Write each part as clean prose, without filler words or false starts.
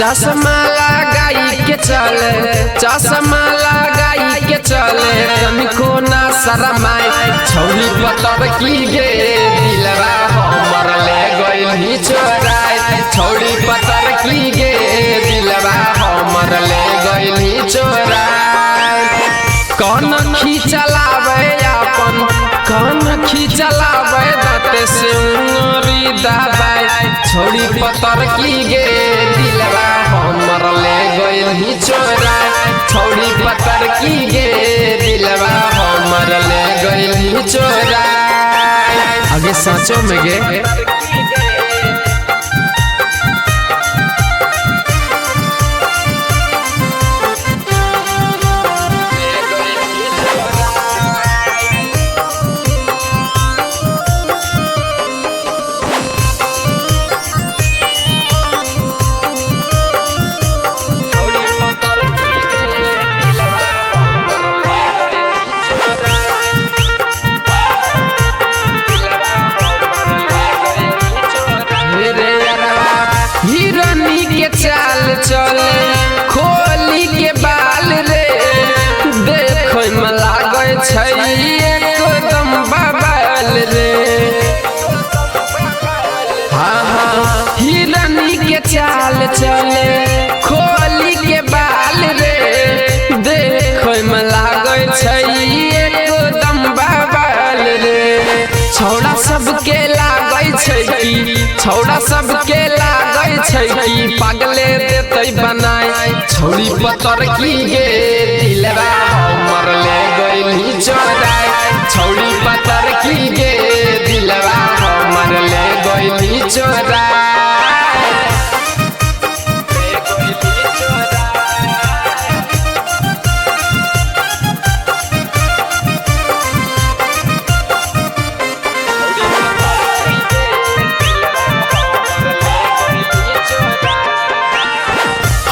चश्मा लगाई के चले, चश्मा लगाई के चले, तनिको ना शरमाए। छौरी पतर की गे दिलवा हमर ले गइल चोराए। छौरी पतर की गे दिलवा हमर ले गइल चोराए। कौन खींचलावे अपन, कौन खींचलावे दाते से उंगली दबाए। छौरी पतर की गे दिलवा हमर ले गइल चोराए। छौरी पतर की गे दिलवा हमर ले गइल चोराए। आगे साँचों में गे चाल चले खोली के बाल रे, देखो में लागे छै एकदम बबाल रे। हाँ हाँ हिरनी के चाल चले खोली के बाल रे, देखो में लागे छै एकदम बबाल रे। छौड़ा सबके लागे छै कि, छौड़ा सबके लागे छै कि पागले देते बनाए। छौरी पतर की गे दिलवा हमर ले गइल चोराए। छौरी पतर की गे दिलवा हमर ले गइल चोराए।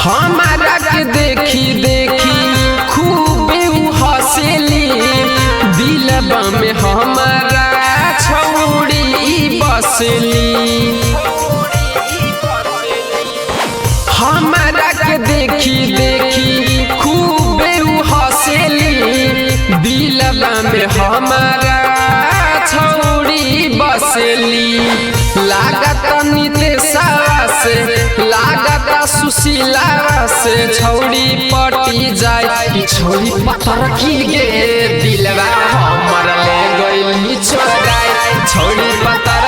हमारा के देखी देखी खूब हंसली, दिलवा में हमारा छौरी बसली। हमारा के देखी देखी खूब हंसली, दिलवा में हमारा छौरी बसली। लागत नितेशवा से, लागत सुशीला से छौरी पटी जाए। कि छौरी पतर की गे दिलवा हमर ले गइल चोराए। छौरी पतर